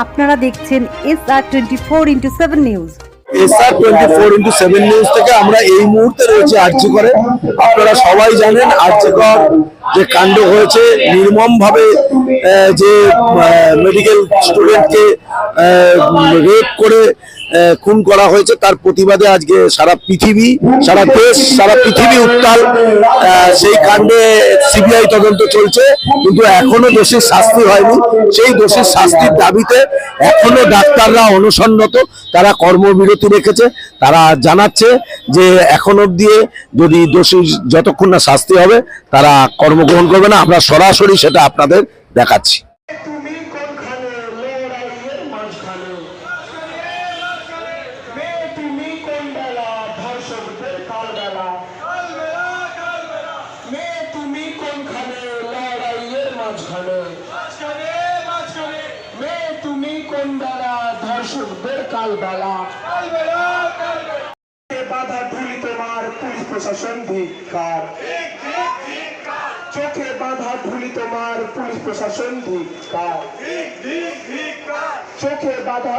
আপনারা দেখছেন SR24x7 news. SR24x7 news থেকে আমরা এই মুহূর্তে রয়েছে আরজিকরে। আপনারা সবাই জানেন আরজিকর যে কাণ্ড হয়েছে, নির্মম ভাবে যে মেডিকেল স্টুডেন্টকে রেপ করে খুন করা হয়েছে, তার প্রতিবাদে আজকে সারা পৃথিবী, সারা দেশ, সারা পৃথিবী উত্তাল। সেই কাণ্ডে সিবিআই তদন্ত চলছে, কিন্তু এখনো দোষীর শাস্তি হয়নি। সেই দোষীর শাস্তির দাবিতে এখনো ডাক্তাররা অনশনরত, তারা কর্মবিরতি রেখেছে। তারা জানাচ্ছে যে এখন অবধি যদি দোষী যতক্ষণ না শাস্তি হবে তারা কর্মগ্রহণ করবে না। আমরা সরাসরি সেটা আপনাদের দেখাচ্ছি। ধর্ষকদের কালবেলা বাধা ঢুলি তোমার পুলিশ প্রশাসন ধিক্কার, চোখে বাধা ঢুলি তোমার পুলিশ প্রশাসন ধিক্কার, চোখে বাধা।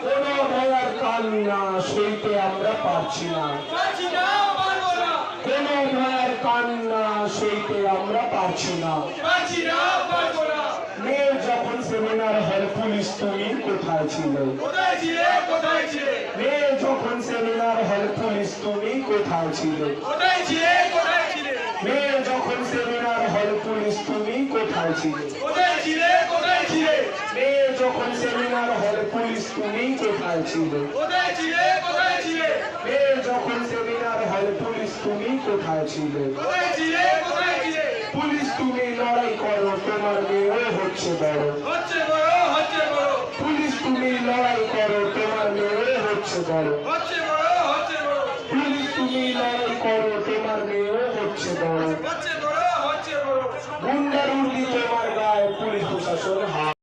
কোনো ভয়ার কান্না সইতে আমরা পারছি না, কোনো ভয়ার কান্না সইতে আমরা পারছি না। মেয়ের যখন সেমিনার হল পুলিশ তুমি কোথায় ছিলে? মেয়ের যখন সেমিনার হল পুলিশ তুমি কোথায় ছিলে? মেয়ের যখন সেমিনার হল পুলিশ তুমি কোথায় ছিলে? মেয়ের যখন সেমিনার হল পুলিশ তুমি কোথায় ছিলে? মেয়ের যখন সেমিনার হল পুলিশ তুমি কোথায় ছিলে? পুলিশ তুমি লড়াই করো, তোমার মেয়ে হচ্ছে বড়। পুলিশ তুমি লড়াই করো, তোমার মেয়ে হচ্ছে বড়। পুলিশ তুমি লড়াই করো, তোমার মেয়ে হচ্ছে বড়। গুন্ডার উর্দি তোমার গায়ে পুলিশ প্রশাসন হাত।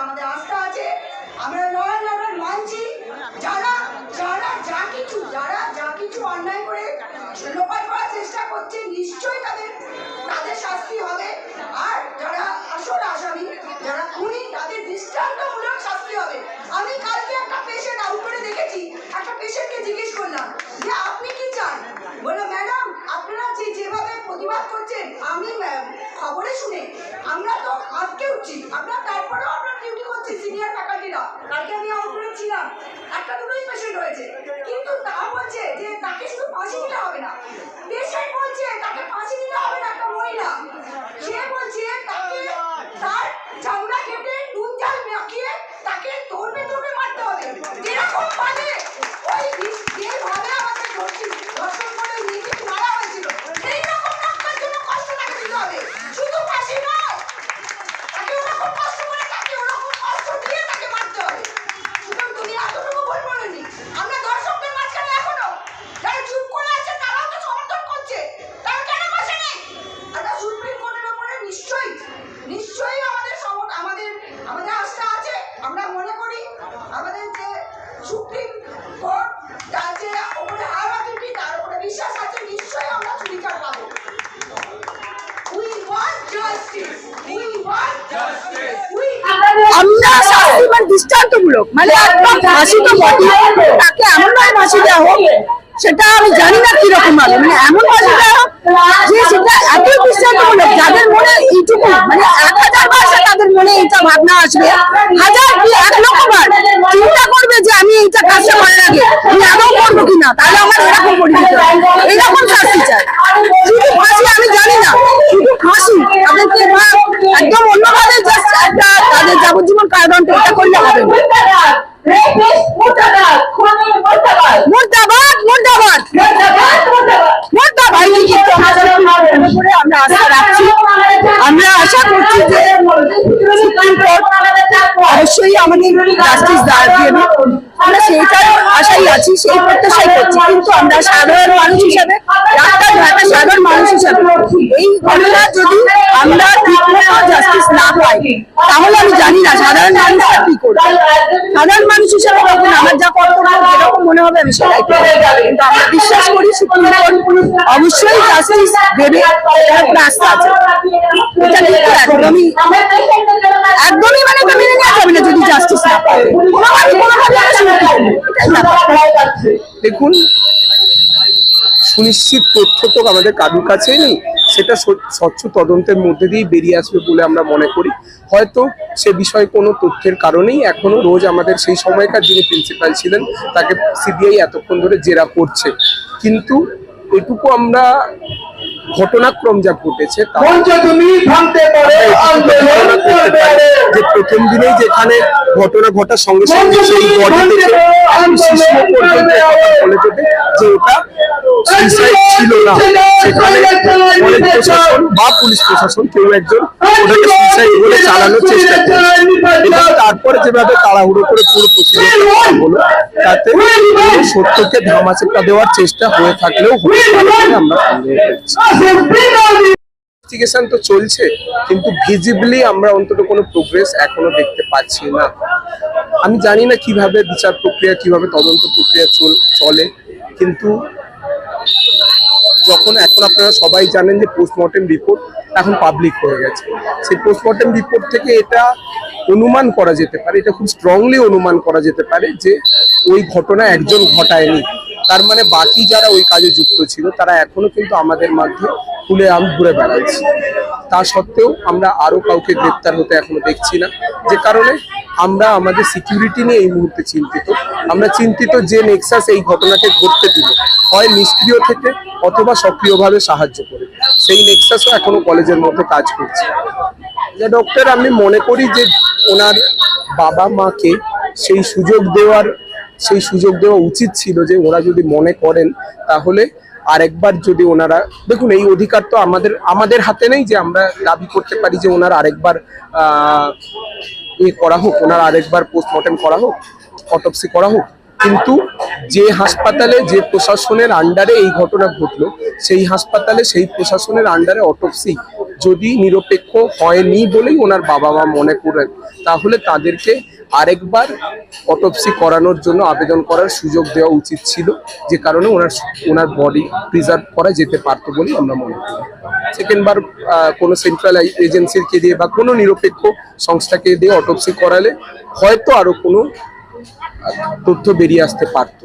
আমাদের আস্থা আছে, আমরা নয়ন মানছি। যারা যারা যা কিছু অন্যায় করে লোপাট করার চেষ্টা করছে, নিশ্চয়ই তাদের শাস্তি হবে। আর যারা আসল আসামি, যারা খুনি, তাদের দৃষ্টান্তমূলক শাস্তি হবে। আমি কালকে একটা পেশেন্ট আউট করে দেখেছি, একটা পেশেন্টকে জিজ্ঞেস করলাম যে আপনি কি চান? বললো ম্যাডাম আপনারা যেভাবে প্রতিবাদ করছেন, আমি খবরে শুনে আমরা তো আটকে উঠছি, আপনার তারপরেও আপনার ডিউটি করছে সিনিয়র ফ্যাকাল্টিরা। কালকে আমি আউট করেছিলাম, একটা দুটোই পেশেন্ট হয়েছে, কিন্তু তা বলছে যে তাকে শুধু ফাঁসি দিতে হবে না। পেশেন্ট বলছে তাকে ফাঁসি দিতে হবে না, একটা মহিলা সে বলছে তাকে তার চামড়া কেটে নুন জাল মাখিয়ে তাকে ধরবে মারতে হবে। যেরকম মানে ওই যেভাবে আমাদের ধর্ষণ করে নিজে মারা হয়েছিল, সেই রকম রক্ষার জন্য কষ্ট তাকে দিতে হবে, শুধু ফাঁসি নয়। তাকে ওরকম কষ্ট করে, তাকে ওরকম কষ্ট দিয়ে তাকে মারতে হবে। সুতরাং তুমি এতটুকু ভুল বলনি। আমরা দর্শকদের মাঝখানে এখনো যারা চুপ করে আছে তারাও তো সমর্থন করছে, তারা কেন বসে নেই? একটা সুপ্রিম কোর্টের উপরে নিশ্চয়ই আমাদের আস্থা আছে। আমরা মনে করি আমাদের যে সুপ্রিম কোর্ট, তার যে উপরে হায়ার অথরিটি, তার উপরে বিশ্বাস আছে, নিশ্চয়ই আমরা বিচার পাবো। We want justice. We want justice. আমরা শাস্তি মানে দৃষ্টান্তমূলক, মানে একদম ফাঁসি তো বটে, তাকে এমন ভাবে ফাঁসি দেওয়া হোক, সেটা আমি জানি না কিরকম হবে, মানে এমন ফাঁসি দেওয়া হোক যে সেটা এতই দৃষ্টান্তমূলক, যাদের মনে এইটুকু মানে 1000 বার তাদের মনে এইটা ভাবনা আসবে, 1000 কি 1 লক্ষ বার চিন্তা করবে যে আমি এইটা কাজটা করার আগে আমি আদৌ করবো কিনা, তাহলে আমার এরকম করে দিতে হবে। এইরকম শাস্তি চাই, শুধু ফাঁসি আমি জানি না, শুধু ফাঁসি তাদেরকে একদম অন্যভাবে জাস্ট একটা তাদের যাবজ্জীবন কারাদণ্ড এটা করলে হবে না। আমরা আশা রাখছি, আমরা আশা করছি যে সুপ্রিম কোর্ট অবশ্যই আমাদের জাস্টিস দেবে, আমরা সেইটাই আশাই আছি, সেই প্রত্যাশাই করছি। কিন্তু আমরা সাধারণ মানুষ হিসাবে, রাস্তাঘাটে সাধারণ মানুষ হিসাবে এই ঘটনা যদি আমরা ঠিকমতো জাস্টিস না পাই, তাহলে আমি জানি না সাধারণ মানুষরা কি করবে। সাধারণ মানুষ হিসাবে তখন আমার যা কর্তব্য যেরকম মনে হবে আমি সেটাই করবো। কিন্তু আমরা বিশ্বাস করি সুপ্রিম কোর্ট অবশ্যই জাস্টিস দেবে, এটার আস্থা আছে। এটা কিন্তু একদমই মানে মেনে নেওয়া যাবে না যদি জাস্টিস না পায়। দেখুন, সুনিশ্চিত তথ্য তো আমাদের কারোর কাছেই নেই, সেটা স্বচ্ছ তদন্তের মধ্যে দিয়ে বেরিয়ে আসবে বলে আমরা মনে করি। হয়তো সে বিষয়ে কোনো তথ্যের কারণেই এখনো রোজ আমাদের সেই সময়কার যিনি প্রিন্সিপাল ছিলেন তাকে সিবিআই এতক্ষণ ধরে জেরা করছে। কিন্তু এটুকু আমরা ঘটনাক্রম যা ঘটেছে যে প্রথম দিনেই যেখানে ঘটনা ঘটার সঙ্গে সঙ্গে সেই বডি থেকে শিশু পর্যন্ত বলে দেবে যে ওটা সুইসাইড ছিল না, সেখানে কলেজ প্রশাসন বা পুলিশ প্রশাসন কেউ একজন ওটাকে সুইসাইড বলে চালানোর চেষ্টা করছে, এবং তারপরে যেভাবে তাড়াহুড়ো করে পুরো প্রসিডিউরটা হলো তাতে সত্যকে ধামাচাপা দেওয়ার চেষ্টা হয়ে থাকলেও আমরা সন্দেহ করছি। ইনভেস্টিগেশন তো চলছে, কিন্তু ভিজিবলি আমরা অন্তত কোনো প্রোগ্রেস এখনো দেখতে পাচ্ছি না। আমি জানি না কিভাবে বিচার প্রক্রিয়া, কিভাবে তদন্ত প্রক্রিয়া চলে, কিন্তু যখন এখন আপনারা সবাই জানেন যে পোস্টমর্টেম রিপোর্ট এখন পাবলিক হয়ে গেছে, সেই পোস্টমর্টেম রিপোর্ট থেকে এটা অনুমান করা যেতে পারে, এটা খুব স্ট্রংলি অনুমান করা যেতে পারে যে ওই ঘটনা একজন ঘটায়নি। তার মানে বাকি যারা ওই কাজে যুক্ত ছিল তারা এখনো কিন্তু আমাদের মধ্যে খুলে আম ঘুরে বেড়াচ্ছে। তা সত্ত্বেও আমরা আরো কাউকে গ্রেপ্তার হতে এখনো দেখছি না, যে কারণে আমরা আমাদের সিকিউরিটি নিয়ে এই মুহূর্তে চিন্তিত। আমরা চিন্তিত যে নেক্সাস এই ঘটনাকে ঘটতে দিল, হয় নিষ্ক্রিয় থেকে অথবা সক্রিয়ভাবে সাহায্য করে, সেই নেক্সাসও এখনো কলেজের মধ্যে কাজ করছে। ডক্টর, আমি মনে করি যে ওনার বাবা মাকে সেই সুযোগ দেওয়া উচিত ছিল যে ওরা যদি মনে করেন তাহলে আরেকবার যদি ওনারা, দেখুন এই অধিকার তো আমাদের হাতে নেই যে আমরা দাবি করতে পারি যে ওনার আরেকবার করা হোক, ওনার আরেকবার পোস্টমর্টেম করা হোক, অটোপসি করা হোক। কিন্তু যে হাসপাতালে যে প্রশাসনের আন্ডারে এই ঘটনা ঘটলো, সেই হাসপাতালে সেই প্রশাসনের আন্ডারে অটোপসি যদি নিরপেক্ষ হয়নি বলেই ওনার বাবা মা মনে করেন, তাহলে তাদেরকে আরেকবার অটোপসি করানোর জন্য আবেদন করার সুযোগ দেওয়া উচিত ছিল, যে কারণে ওনার বডি প্রিজার্ভ করা যেতে পারতো বলে আমরা মনে করি। সেকেন্ডবার কোনো সেন্ট্রাল এজেন্সিকে দিয়ে বা কোনো নিরপেক্ষ সংস্থাকে দিয়ে অটোপসি করালে হয়তো আরো কোনো তথ্য বেরিয়ে আসতে পারতো।